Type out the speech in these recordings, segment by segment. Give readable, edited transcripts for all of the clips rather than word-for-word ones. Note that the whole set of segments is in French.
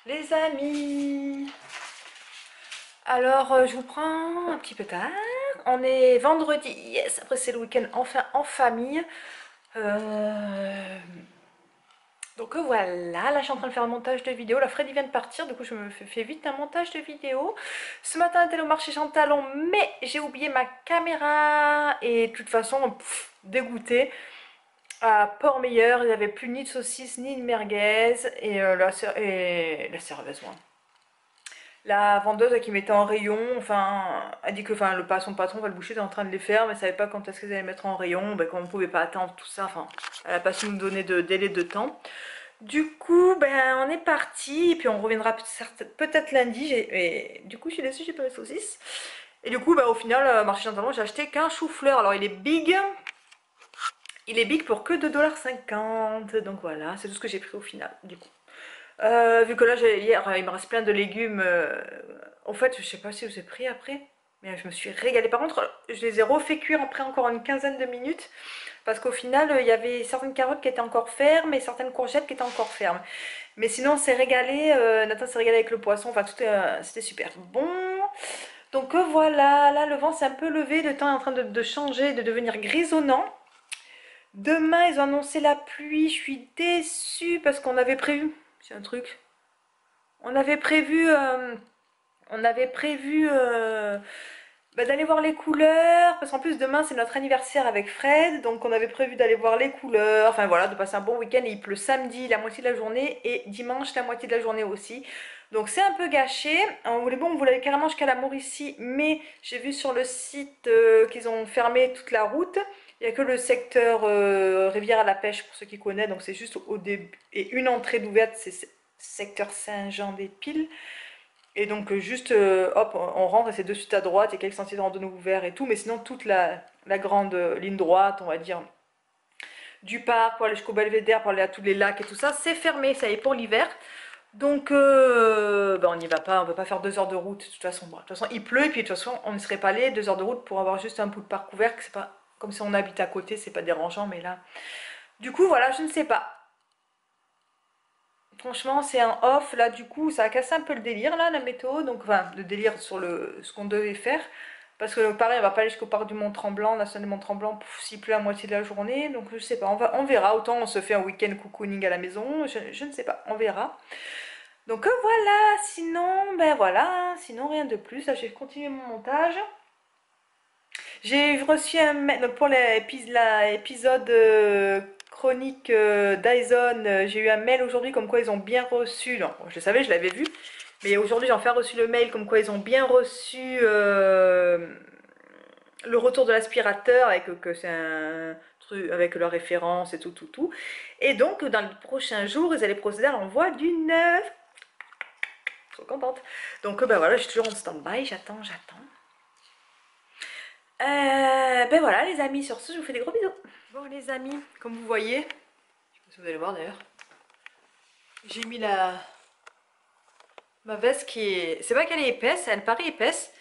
Les amis, alors je vous prends un petit peu tard. On est vendredi, yes, après c'est le week-end enfin en famille. Euh, donc voilà, là je suis en train de faire un montage de vidéo. La Freddy vient de partir, du coup je me fais vite un montage de vidéo. Ce matin j'étais au marché Jean Talon, mais j'ai oublié ma caméra. Et de toute façon, dégoûtée. À Port-Meilleur, il n'y avait plus ni de saucisses ni de merguez. Et la serveuse, moi. La vendeuse qui mettait en rayon, enfin, a dit que son patron, le boucher, était en train de les faire, mais ne savait pas quand est-ce qu'ils allaient mettre en rayon, ben, comme on ne pouvait pas attendre tout ça, enfin, elle n'a pas su nous donner de délai de temps. Du coup, ben, on est parti, et puis on reviendra peut-être lundi, et du coup, je suis déçue, j'ai pas les saucisses. Et du coup, ben, au final, marché Saint-Talon, j'ai acheté qu'un chou-fleur, alors il est big pour que 2,50 $, donc voilà, c'est tout ce que j'ai pris au final, du coup. Vu que là, hier, il me reste plein de légumes. En fait, je sais pas si je vous ai pris après, mais je me suis régalée. Par contre, je les ai refait cuire après encore une quinzaine de minutes, parce qu'au final, il y avait certaines carottes qui étaient encore fermes et certaines courgettes qui étaient encore fermes. Mais sinon, on s'est régalé. Nathan s'est régalé avec le poisson. Enfin, c'était super bon. Donc voilà, là, le vent s'est un peu levé. Le temps est en train de changer, de devenir grisonnant. Demain, ils ont annoncé la pluie. Je suis déçue parce qu'on avait prévu. C'est un truc. On avait prévu, d'aller voir les couleurs, parce qu'en plus demain c'est notre anniversaire avec Fred, donc on avait prévu d'aller voir les couleurs, enfin voilà, de passer un bon week-end. Et il pleut samedi la moitié de la journée et dimanche la moitié de la journée aussi. Donc c'est un peu gâché. On voulait aller carrément jusqu'à la Mauricie, mais j'ai vu sur le site qu'ils ont fermé toute la route. Il n'y a que le secteur Rivière à la pêche pour ceux qui connaissent, donc c'est juste au début. Et une entrée d'ouverte, c'est secteur Saint-Jean-des-Piles. Et donc juste, hop, on rentre et c'est de suite à droite, il y a quelques sentiers de randonnée ouverts et tout, mais sinon toute la grande ligne droite, on va dire, du parc pour aller jusqu'au Belvédère, pour aller à tous les lacs et tout ça, c'est fermé, ça y est, pour l'hiver. Donc on n'y va pas, on ne peut pas faire 2 heures de route de toute façon. Bon, de toute façon il pleut et puis de toute façon on ne serait pas allé 2 heures de route pour avoir juste un bout de parc ouvert, que c'est pas comme si on habite à côté, c'est pas dérangeant, mais là. Du coup voilà, je ne sais pas. Franchement, c'est un off. Là, du coup, ça a cassé un peu le délire, là, la météo. Donc, enfin, le délire sur ce qu'on devait faire. Parce que, pareil, on va pas aller jusqu'au parc du Mont-Tremblant, national du Mont-Tremblant, s'il pleut à moitié de la journée. Donc, je sais pas, on verra. Autant on se fait un week-end cocooning à la maison. Je ne sais pas, on verra. Donc, voilà. Sinon, ben voilà. Sinon, rien de plus. Là, j'ai continué mon montage. J'ai reçu un mail donc pour l'épisode chronique Dyson. J'ai eu un mail aujourd'hui comme quoi ils ont bien reçu. Non, je le savais, je l'avais vu. Mais aujourd'hui, j'ai enfin reçu le mail comme quoi ils ont bien reçu le retour de l'aspirateur avec que c'est un truc avec leur référence et tout, tout, tout. Et donc, dans les prochains jours, ils allaient procéder à l'envoi du neuf. Trop contente. Donc, ben voilà, je suis toujours en stand-by. J'attends, j'attends. Ben voilà les amis, sur ce je vous fais des gros bisous. Bon les amis, comme vous voyez, je sais pas si vous allez voir d'ailleurs, j'ai mis ma veste qui est... C'est pas qu'elle est épaisse, elle paraît épaisse.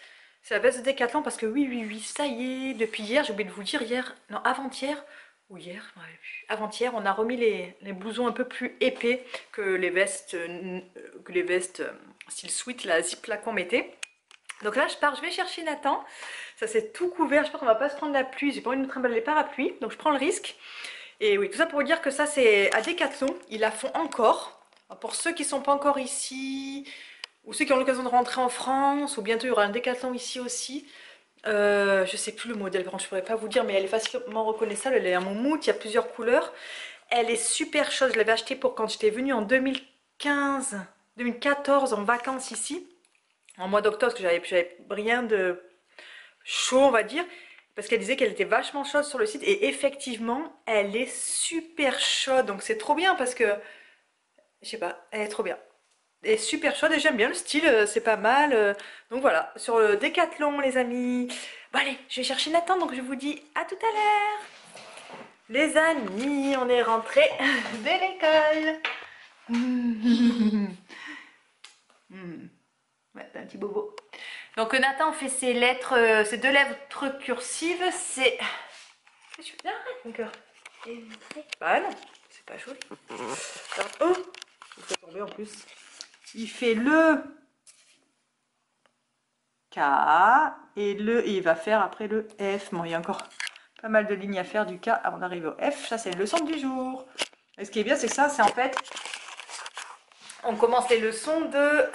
C'est la veste de Decathlon parce que oui, oui, oui, ça y est, depuis hier, j'ai oublié de vous dire, non avant-hier, ou hier, je m'en rappelle plus. Avant-hier, on a remis les blousons un peu plus épais que les vestes style sweat, la zip là qu'on mettait. Donc là je pars, je vais chercher Nathan. Ça c'est tout couvert, j'espère qu'on va pas se prendre la pluie. J'ai pas envie de me trimballer les parapluies, donc je prends le risque. Et oui, tout ça pour vous dire que ça c'est à Decathlon, ils la font encore. Pour ceux qui sont pas encore ici, ou ceux qui ont l'occasion de rentrer en France, ou bientôt il y aura un Decathlon ici aussi. Je sais plus le modèle, par contre je pourrais pas vous dire, mais elle est facilement reconnaissable, elle est en moumoute, il y a plusieurs couleurs. Elle est super chaude, je l'avais achetée pour quand j'étais venue en 2015, 2014 en vacances ici en mois d'octobre, parce que j'avais rien de chaud, on va dire, parce qu'elle disait qu'elle était vachement chaude sur le site, et effectivement, elle est super chaude, donc c'est trop bien, parce que, je sais pas, elle est trop bien. Elle est super chaude, et j'aime bien le style, c'est pas mal, donc voilà, sur le Décathlon, les amis. Bon allez, je vais chercher Nathan, donc je vous dis à tout à l'heure. Les amis, on est rentrés de l'école. Ouais, t'as un petit bobo. Donc Nathan fait ses lettres, ses 2 lettres cursives, c'est... Arrête mon cœur. Bah non, c'est pas joli. Oh, il faut tomber en plus. il fait le K et il va faire après le F. Bon, il y a encore pas mal de lignes à faire du K avant d'arriver au F. Ça, c'est les leçons du jour. Et ce qui est bien, c'est que ça, c'est en fait, on commence les leçons de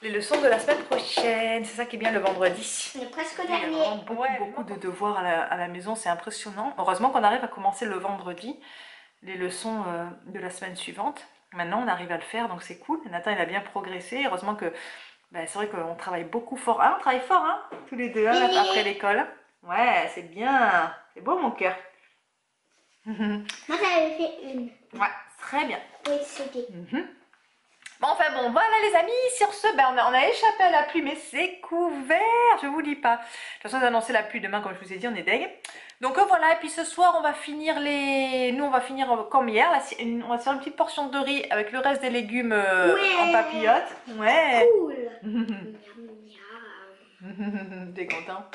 la semaine prochaine. C'est ça qui est bien le vendredi. On est presque Il y a dernier. vraiment beaucoup de devoirs à la maison, c'est impressionnant. Heureusement qu'on arrive à commencer le vendredi les leçons de la semaine suivante. Maintenant, on arrive à le faire, donc c'est cool. Nathan, il a bien progressé. Heureusement que c'est vrai qu'on travaille beaucoup fort. Ah, on travaille fort, hein, tous les deux, hein, après l'école. Ouais, c'est bien. C'est beau, mon cœur. Moi, j'avais fait une. Ouais, très bien. Oui, c'était. Bon, enfin bon, voilà les amis, sur ce, on a échappé à la pluie, mais c'est couvert, je vous dis pas. De toute façon, j'ai annoncé la pluie demain, comme je vous ai dit, on est deg. Donc voilà, et puis ce soir, on va finir Nous, on va finir comme hier, là, on va se faire une petite portion de riz avec le reste des légumes en papillote. Ouais. Cool. T'es content?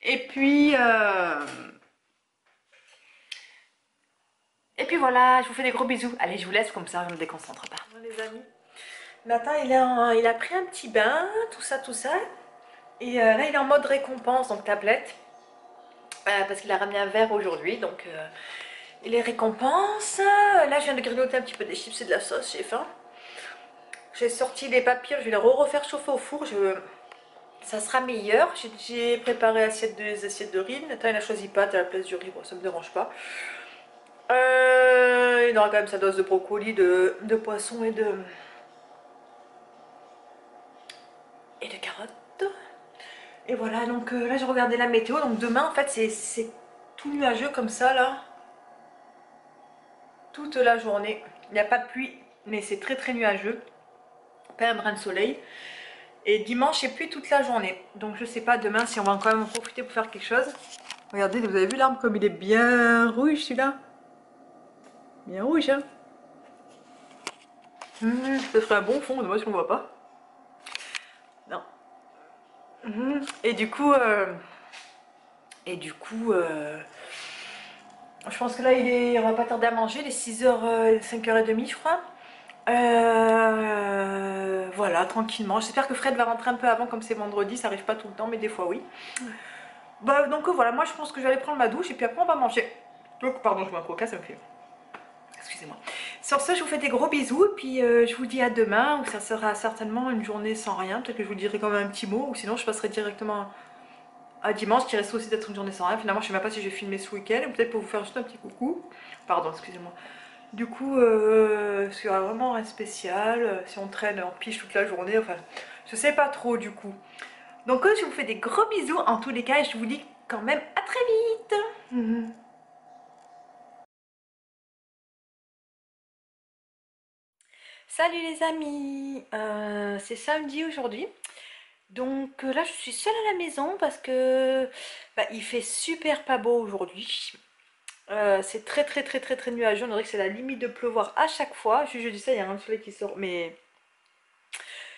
Et puis... Et puis voilà, je vous fais des gros bisous. Allez, je vous laisse comme ça, je me déconcentre pas. Les amis, Nathan, il a pris un petit bain, tout ça. Et là, il est en mode récompense, donc tablette. Parce qu'il a ramené un verre aujourd'hui, donc il est récompense. Là, je viens de grignoter un petit peu des chips et de la sauce, j'ai faim. J'ai sorti les papiers, je vais les refaire chauffer au four. Ça sera meilleur. J'ai préparé des assiettes de riz. Nathan, il a choisi pâtes à la place du riz, bon, ça me dérange pas. Il aura quand même sa dose de brocoli, de poisson et de carottes. Et voilà, donc là j'ai regardé la météo. Donc demain en fait c'est tout nuageux comme ça là. Toute la journée. Il n'y a pas de pluie, mais c'est très nuageux. Pas un brin de soleil. Et dimanche c'est pluie toute la journée. Donc je sais pas demain si on va quand même en profiter pour faire quelque chose. Regardez, vous avez vu l'arbre comme il est bien rouge celui-là. Bien rouge, hein. Ce serait un bon fond, dommage qu'on ne voit pas. Non. Et du coup, je pense que là, on va pas tarder à manger, les 6h, 5h30, je crois. Voilà, tranquillement. J'espère que Fred va rentrer un peu avant, comme c'est vendredi, ça arrive pas tout le temps, mais des fois oui. Donc voilà, moi je pense que je vais aller prendre ma douche et puis après on va manger. Donc, pardon, je mets un coca, ça me fait... Excusez-moi. Sur ce, je vous fais des gros bisous et puis je vous dis à demain où ça sera certainement une journée sans rien. Peut-être que je vous dirai quand même un petit mot ou sinon je passerai directement à dimanche qui reste aussi d'être une journée sans rien. Finalement, je sais même pas si j'ai filmé ce week-end ou peut-être pour vous faire juste un petit coucou. Pardon, excusez-moi. Du coup, c'est vraiment rien de spécial. Si on traîne en piche toute la journée, enfin, je sais pas trop du coup. Donc, je vous fais des gros bisous en tous les cas et je vous dis quand même à très vite. Salut les amis, c'est samedi aujourd'hui, donc là je suis seule à la maison parce que il fait super pas beau aujourd'hui. C'est très nuageux, on dirait que c'est la limite de pleuvoir à chaque fois. Je dis ça, il y a un soleil qui sort, mais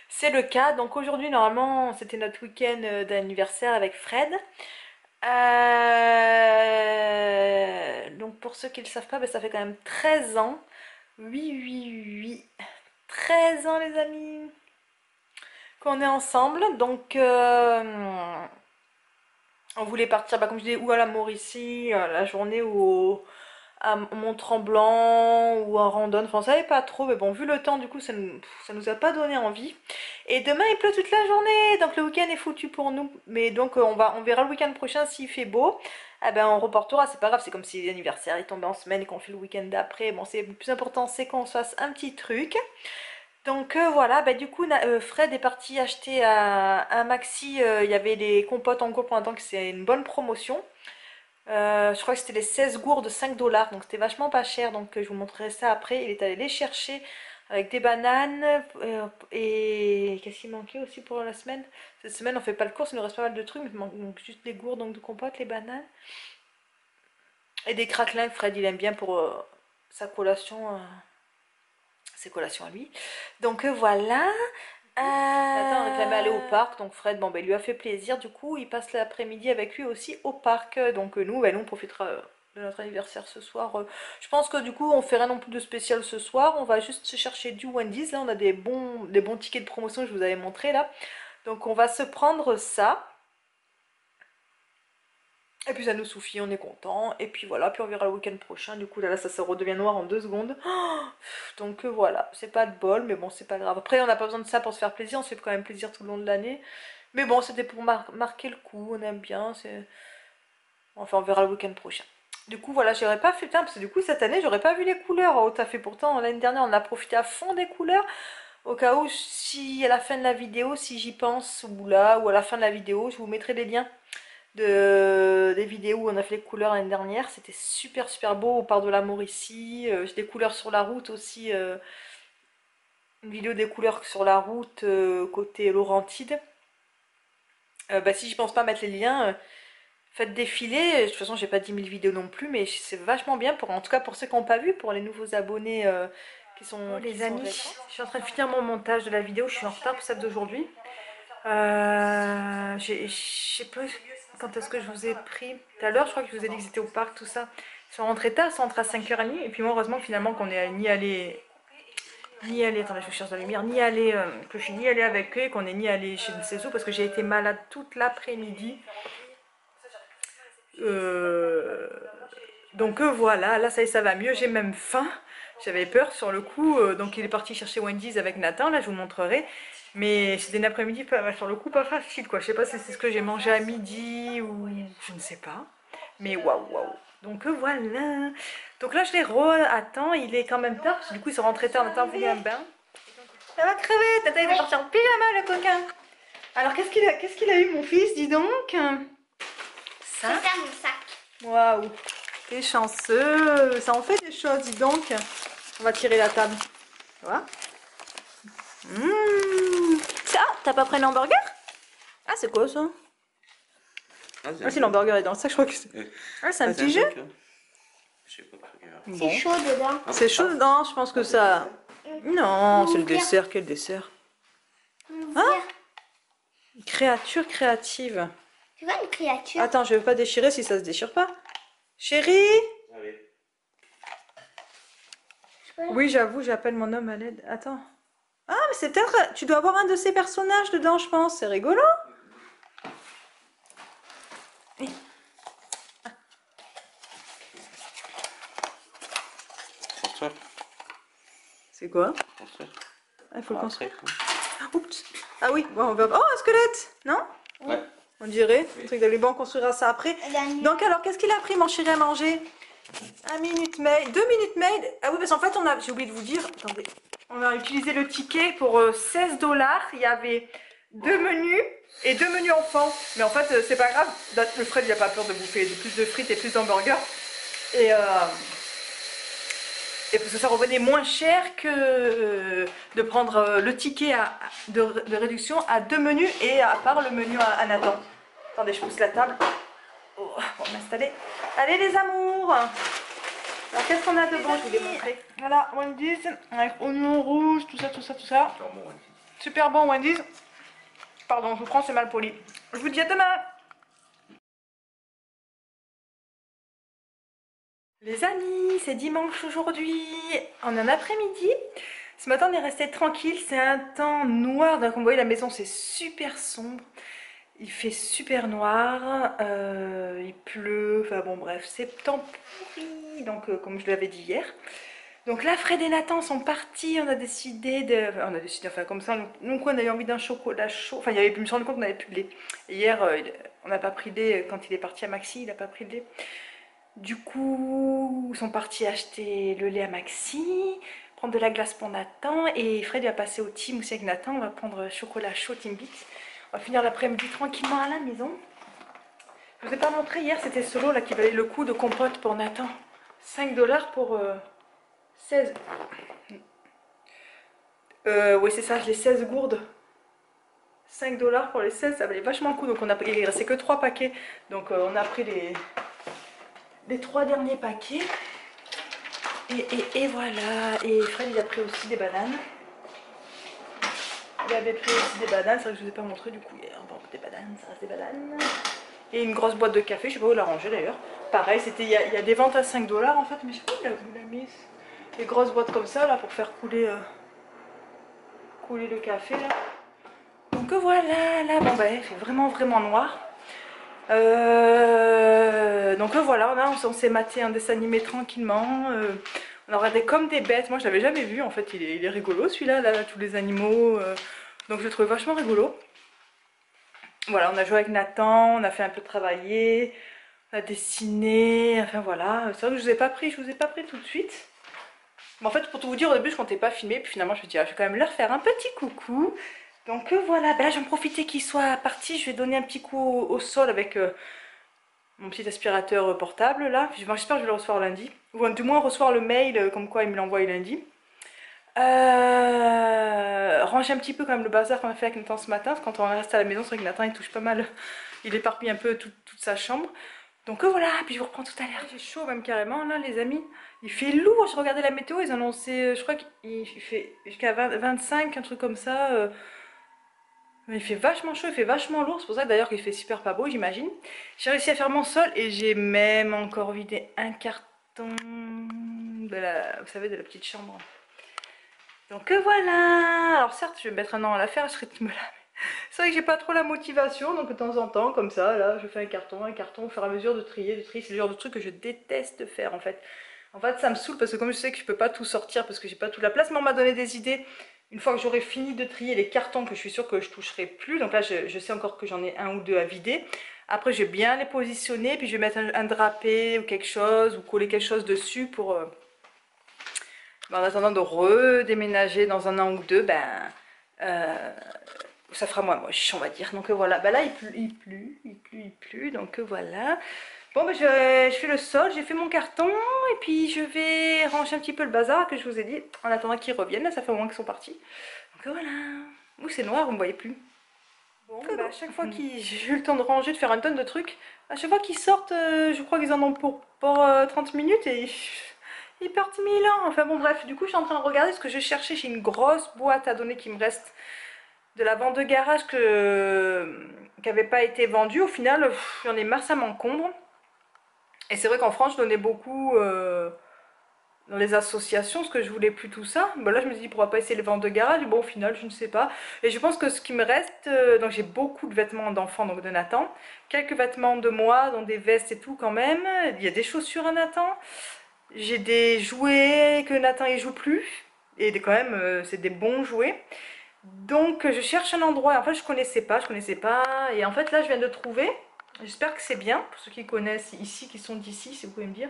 c'est le cas. Donc aujourd'hui normalement c'était notre week-end d'anniversaire avec Fred. Donc pour ceux qui ne le savent pas, ça fait quand même 13 ans. Oui. 13 ans les amis qu'on est ensemble, donc on voulait partir comme je dis ou à la Mauricie la journée ou à Mont-Tremblant ou à Randonne, enfin on savait pas trop, mais bon vu le temps du coup ça nous a pas donné envie. Et demain il pleut toute la journée, donc le week-end est foutu pour nous, mais donc on verra le week-end prochain s'il fait beau. Eh ben on reportera, c'est pas grave, c'est comme si l'anniversaire est tombé en semaine et qu'on fait le week-end d'après. Bon, c'est le plus important, c'est qu'on se fasse un petit truc. Donc voilà, du coup Fred est parti acheter un maxi, il y avait des compotes en gros pour l'instant que c'est une bonne promotion. Je crois que c'était les 16 gourdes 5 $, donc c'était vachement pas cher, donc je vous montrerai ça après. Il est allé les chercher avec des bananes et qu'est-ce qui manquait aussi pour la semaine? Cette semaine on fait pas le course, il nous reste pas mal de trucs, mais il manque donc juste les gourdes donc de compote, les bananes. Et des craquelins que Fred il aime bien pour sa collation. Ses collations à lui. Donc voilà. Nathan réclamait aller au parc, donc Fred, il lui a fait plaisir. Du coup, il passe l'après-midi avec lui aussi au parc. Donc nous, on profitera de notre anniversaire ce soir. Je pense que du coup on fait rien non plus de spécial ce soir. On va juste se chercher du Wendy's. Là on a des bons tickets de promotion que je vous avais montré là. Donc on va se prendre ça. Et puis ça nous suffit, on est content. Et puis voilà, puis on verra le week-end prochain. Du coup là ça se redevient noir en 2 secondes. Oh, donc voilà, c'est pas de bol, mais bon c'est pas grave. Après on n'a pas besoin de ça pour se faire plaisir, on se fait quand même plaisir tout le long de l'année. Mais bon c'était pour marquer le coup, on aime bien. Enfin on verra le week-end prochain. Du coup voilà, j'aurais pas fait, parce que du coup cette année j'aurais pas vu les couleurs au fait. Pourtant l'année dernière on a profité à fond des couleurs. Au cas où, si à la fin de la vidéo, si j'y pense, ou là, ou à la fin de la vidéo, je vous mettrai des liens des vidéos où on a fait les couleurs l'année dernière. C'était super super beau, au parc de l'amour ici. J'ai des couleurs sur la route aussi, une vidéo des couleurs sur la route côté Laurentide. Bah, si j'y pense pas mettre les liens, faites défiler. De toute façon j'ai pas 10 000 vidéos non plus, mais c'est vachement bien, en tout cas pour ceux qui n'ont pas vu, pour les nouveaux abonnés qui sont... Oh, les amis, je suis en train de finir mon montage de la vidéo, je suis en retard pour celle d'aujourd'hui. Je sais pas quand est-ce que je vous ai pris. Tout à l'heure, je crois que je vous ai dit que j'étais au parc, tout ça. Ils sont rentrés tard, ils sont rentrés à 5h30. Et puis moi, heureusement, finalement, qu'on est ni allé. Attendez, je cherche la lumière. Que je suis ni allée avec eux et qu'on n'est ni allé chez ne sais où parce que j'ai été malade toute l'après-midi. Donc voilà, là, ça va mieux. J'ai même faim. J'avais peur sur le coup. Donc il est parti chercher Wendy's avec Nathan. Là, je vous montrerai. Mais c'était une après-midi sur le coup pas facile quoi. Je sais pas si c'est ce que j'ai mangé à midi ou je ne sais pas. Mais waouh waouh. Donc voilà. Donc là je les attends, il est quand même tard. Parce que du coup ils sont rentrés tard, Nathan a voulu un bain. Ça va crever, Tata il va partir en pyjama le coquin. Alors qu'est-ce qu'il a eu mon fils, dis donc. Ça. C'est ça mon sac. Waouh. T'es chanceux. Ça en fait des choses, dis donc. On va tirer la table. Tu vois. Ça, t'as pas pris l'hamburger? Ah, c'est quoi ça? Ah, si l'hamburger est dans le sac, je crois que c'est. Ah, c'est un petit jeu? C'est chaud dedans. C'est chaud dedans, je pense que ça. Non, c'est le dessert, quel dessert? Ah, créature créative. Tu vois une créature? Attends, je vais pas déchirer si ça se déchire pas. Chérie? Oui, j'avoue, j'appelle mon homme à l'aide. Attends. Ah, mais c'est peut-être... Tu dois avoir un de ces personnages dedans, je pense. C'est rigolo. C'est quoi? Il faut le construire. Oups. Ah oui, bon, on va... Oh, un squelette. Non? Ouais. On dirait. Un truc de bon, on construira ça après. Donc alors, qu'est-ce qu'il a pris, mon chéri, à manger? 1 minute maid, 2 minutes maid. Ah oui, parce qu'en fait, j'ai oublié de vous dire. Attendez. On a utilisé le ticket pour 16 $. Il y avait 2 menus et 2 menus enfants. Mais en fait, c'est pas grave. Le Fred, il n'a pas peur de bouffer plus de frites et plus d'hamburgers. Et parce que ça revenait moins cher que de prendre le ticket de réduction à 2 menus et à part le menu à Nathan. Attendez, je pousse la table. Oh, on va m'installer. Allez les amours! Alors qu'est-ce qu'on a de bon? Je vous l'ai montré. Voilà, Wendy's avec oignon rouge, tout ça, tout ça, tout ça. Super bon Wendy's. Pardon, je vous prends, c'est mal poli. Je vous dis à demain. Les amis, c'est dimanche aujourd'hui. On est en après-midi. Ce matin, on est resté tranquille. C'est un temps noir. Donc, vous voyez, la maison, c'est super sombre. Il fait super noir, il pleut, enfin bon bref, c'est temps pourri, donc comme je l'avais dit hier. Donc là, Fred et Nathan sont partis, on a décidé, enfin comme ça, nous on a eu envie d'un chocolat chaud, enfin je me suis rendu compte qu'on n'avait plus de lait. Et hier, on n'a pas pris de lait, quand il est parti à Maxi, il n'a pas pris de lait. Du coup, ils sont partis acheter le lait à Maxi, prendre de la glace pour Nathan, et Fred va passer au team aussi avec Nathan, on va prendre chocolat chaud Timbits. On va finir l'après-midi tranquillement à la maison. Je vous ai pas montré hier, c'était ce lot là qui valait le coup de compote pour Nathan. 5 $ pour 16. Oui c'est ça, les 16 gourdes. 5 $ pour les 16, ça valait vachement le coup. Donc il restait que 3 paquets. Donc on a pris les 3 derniers paquets. Et voilà. Et Fred il a pris aussi des bananes. Il avait pris aussi des bananes, c'est vrai que je ne vous ai pas montré du coup hier. Bon, des bananes, ça reste des bananes. Et une grosse boîte de café, je sais pas où la ranger d'ailleurs. Pareil, il y a des ventes à 5 $ en fait, mais je sais pas où il a mis. Des grosses boîtes comme ça là pour faire couler, couler le café là. Donc voilà, là, bon bah il fait vraiment noir. Donc voilà, on s'est maté un dessin animé tranquillement. On a regardé comme des bêtes. Moi je l'avais jamais vu en fait, il est rigolo celui-là, là, tous les animaux. Donc je le trouve vachement rigolo. Voilà, on a joué avec Nathan, on a fait un peu travailler, on a dessiné, enfin voilà. C'est vrai que je vous ai pas pris tout de suite. Mais en fait, pour tout vous dire, au début je comptais pas filmer, puis finalement je me dis, ah, je vais quand même leur faire un petit coucou. Donc voilà, ben là j'en profitais qu'il soit parti, je vais donner un petit coup au sol avec mon petit aspirateur portable là. J'espère que je vais le recevoir lundi, ou du moins recevoir le mail comme quoi il me l'envoie lundi. Ranger un petit peu quand même le bazar qu'on a fait avec Nathan ce matin, parce que quand on reste à la maison, c'est vrai que Nathan il touche pas mal, il éparpille un peu toute sa chambre. Donc voilà, puis je vous reprends tout à l'heure. J'ai chaud même carrément là les amis, il fait lourd, je regardais la météo, ils annonçaient, je crois qu'il fait jusqu'à 25, un truc comme ça. Il fait vachement chaud, il fait vachement lourd, c'est pour ça d'ailleurs qu'il fait super pas beau j'imagine. J'ai réussi à faire mon sol et j'ai même encore vidé un carton de vous savez, de la petite chambre. Donc voilà, alors certes je vais mettre un an à la faire, je serai me la... C'est vrai que j'ai pas trop la motivation, donc de temps en temps comme ça, là je fais un carton, au fur et à mesure de trier, c'est le genre de truc que je déteste faire en fait. En fait ça me saoule parce que comme je sais que je peux pas tout sortir parce que j'ai pas toute la place, mais on m'a donné des idées. Une fois que j'aurai fini de trier les cartons que je suis sûre que je toucherai plus, donc là je sais encore que j'en ai un ou deux à vider. Après je vais bien les positionner, puis je vais mettre un drapé ou quelque chose, ou coller quelque chose dessus pour... en attendant de redéménager dans un an ou deux, ça fera moins moche, on va dire. Donc voilà, là il pleut, donc voilà. Bon, je fais le sol, j'ai fait mon carton, et puis je vais ranger un petit peu le bazar que je vous ai dit, en attendant qu'ils reviennent. Là, ça fait au moins qu'ils sont partis. Donc voilà. Ouh, c'est noir, vous me voyez plus. Bon, à chaque fois que j'ai eu le temps de ranger, de faire une tonne de trucs, à chaque fois qu'ils sortent, je crois qu'ils en ont pour 30 minutes et ils partent 1000 ans. Enfin bon, bref, du coup, je suis en train de regarder ce que je cherchais. J'ai une grosse boîte à donner qui me reste de la vente de garage qui n'avait pas été vendue. Au final, j'en ai marre, ça m'encombre. Et c'est vrai qu'en France, je donnais beaucoup dans les associations, parce que je voulais plus tout ça. Là, je me dis, pourquoi pas essayer les ventes de garage? Bon, au final, je ne sais pas. Et je pense que ce qui me reste, donc j'ai beaucoup de vêtements d'enfants, donc de Nathan. Quelques vêtements de moi, dont des vestes et tout quand même. Il y a des chaussures à Nathan. J'ai des jouets que Nathan ne joue plus. Et quand même, c'est des bons jouets. Donc, je cherche un endroit. En fait, je connaissais pas. Et en fait, là, je viens de trouver. J'espère que c'est bien. Pour ceux qui connaissent ici, qui sont d'ici, si vous pouvez me dire.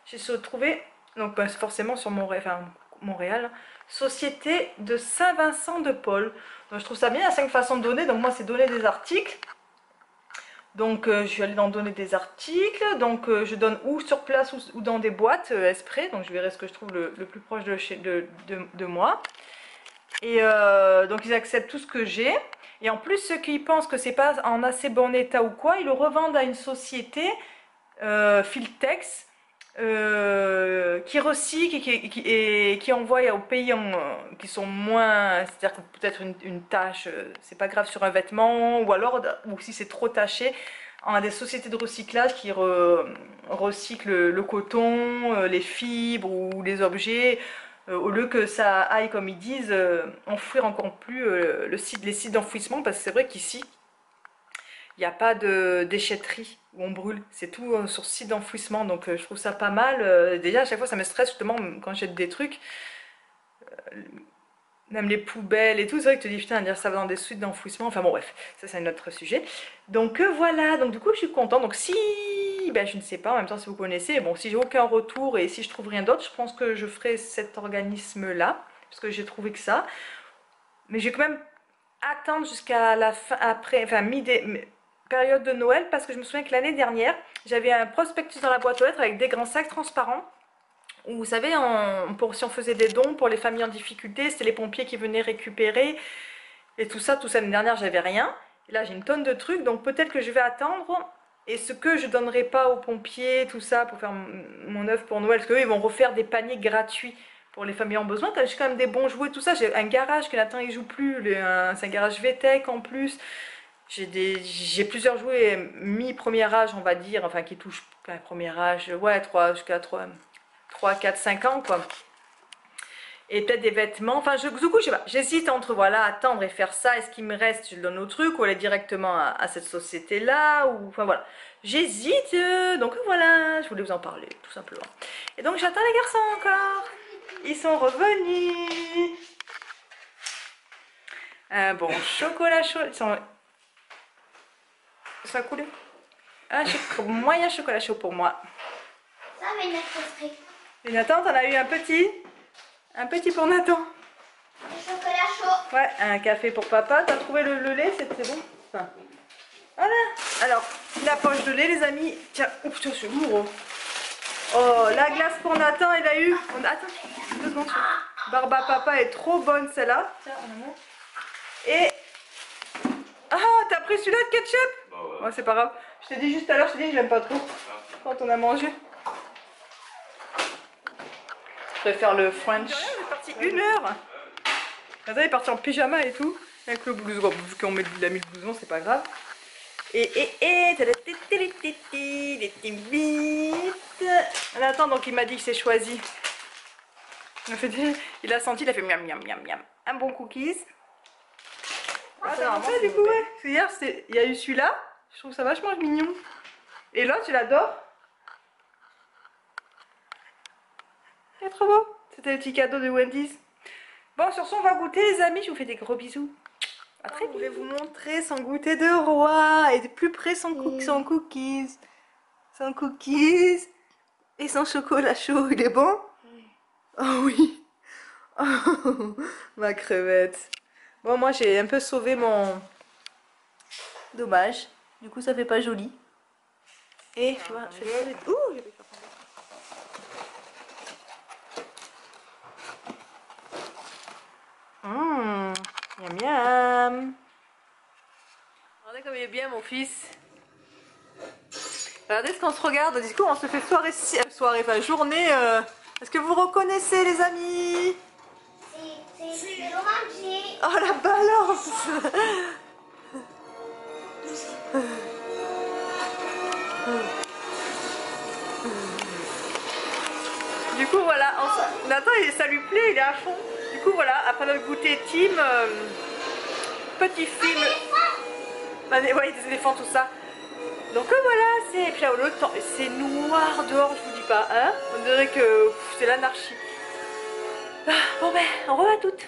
J'ai trouvé, donc forcément sur Montréal, Société de Saint-Vincent-de-Paul. Donc je trouve ça bien, il y a 5 façons de donner. Donc moi, c'est donner des articles. Donc je suis allée dans donner des articles. Donc je donne ou sur place ou dans des boîtes exprès. Donc je verrai ce que je trouve le plus proche de moi. Et donc ils acceptent tout ce que j'ai. Et en plus, ceux qui pensent que c'est pas en assez bon état ou quoi, ils le revendent à une société, Filtex, qui recycle et qui envoie aux pays qui sont moins, c'est-à-dire que peut-être une tache, c'est pas grave sur un vêtement, ou alors, ou si c'est trop taché, on a des sociétés de recyclage qui recyclent le coton, les fibres ou les objets, au lieu que ça aille, comme ils disent, enfouir encore plus les sites d'enfouissement, parce que c'est vrai qu'ici, il n'y a pas de déchetterie où on brûle, c'est tout sur site d'enfouissement, donc je trouve ça pas mal. Déjà à chaque fois ça me stresse justement quand j'ai des trucs, même les poubelles et tout, c'est vrai que tu te dis putain, dire ça va dans des sites d'enfouissement, enfin bon bref, ça c'est un autre sujet. Donc voilà, donc du coup je suis contente, donc si, je ne sais pas, en même temps si vous connaissez, bon si j'ai aucun retour et si je trouve rien d'autre, je pense que je ferai cet organisme là, parce que j'ai trouvé que ça, mais j'ai quand même attendre jusqu'à la fin, après, enfin période de Noël, parce que je me souviens que l'année dernière, j'avais un prospectus dans la boîte aux lettres avec des grands sacs transparents, où vous savez, si on faisait des dons pour les familles en difficulté, c'était les pompiers qui venaient récupérer, et tout ça l'année dernière, j'avais rien. Et là, j'ai une tonne de trucs, donc peut-être que je vais attendre, et ce que je donnerai pas aux pompiers, tout ça, pour faire mon œuvre pour Noël, parce qu'eux, ils vont refaire des paniers gratuits pour les familles en besoin. J'ai quand même des bons jouets, tout ça. J'ai un garage que Nathan il joue plus, c'est un garage VTech en plus. J'ai plusieurs jouets mi-premier âge, on va dire, enfin qui touchent un premier âge, ouais, 3 jusqu'à 3, 4, 5 ans, quoi. Et peut-être des vêtements, enfin, du coup, je sais pas, j'hésite entre, voilà, attendre et faire ça, est-ce qu'il me reste, je le donne au truc, ou aller directement à cette société-là, ou, enfin, voilà. J'hésite, donc voilà, je voulais vous en parler, tout simplement. Et donc, j'attends les garçons encore. Ils sont revenus. Un bon chocolat chaud, ça a coulé. Un moyen chocolat chaud pour moi. Ça va une accessoire. Et Nathan, t'en as eu un petit? Un petit pour Nathan. Le chocolat chaud. Ouais, un café pour papa. T'as trouvé le lait? C'est bon? Enfin, voilà. Alors, la poche de lait, les amis. Tiens, oups, je suis lourd. Oh, la glace pour Nathan, il a eu. Attends, 2 secondes. Barba papa est trop bonne celle-là. Tiens, on a. Et. Ah, t'as pris celui-là de ketchup? Bah ouais. Ouais, c'est pas grave. Je t'ai dit juste tout à l'heure, je t'ai dit, je l'aime pas trop. Quand on a mangé. Je préfère le French. On est parti 1 heure. Nathan est parti en pyjama et tout. Avec le blouson. Vu qu'on a mis le blouson, c'est pas grave. Nathan, donc il m'a dit que c'est choisi. Il a senti, il a fait miam miam miam miam. Un bon cookies. Ah, ça fait, du coup, ouais. Hier, il y a eu celui-là. Je trouve ça vachement mignon. Et l'autre, tu l'adores. C'est trop beau. C'était le petit cadeau de Wendy's. Bon, sur ce, on va goûter, les amis. Je vous fais des gros bisous. À très vite. Je voulais vous montrer son goûter de roi. Et de plus près, son cookies. Son cookies. Et son chocolat chaud. Il est bon? Oh oui. Oh, ma crevette. Bon, moi, j'ai un peu sauvé mon... Dommage. Du coup, ça fait pas joli. Et tu vois, je fais... Ouh, miam miam. Regardez comme il est bien, mon fils. Regardez ce qu'on se regarde. Du coup, on se fait enfin journée. Est-ce que vous reconnaissez, les amis? C'est l'oranger. Oh, la balance. Du coup, voilà. Nathan, ça lui plaît, il est à fond. Du coup, voilà. Après notre goûter team, petit film. Ouais, des éléphants, tout ça. Donc voilà, et puis là, le temps, c'est noir dehors, je vous dis pas, hein. On dirait que c'est l'anarchie. Ah, bon ben, au revoir à toutes.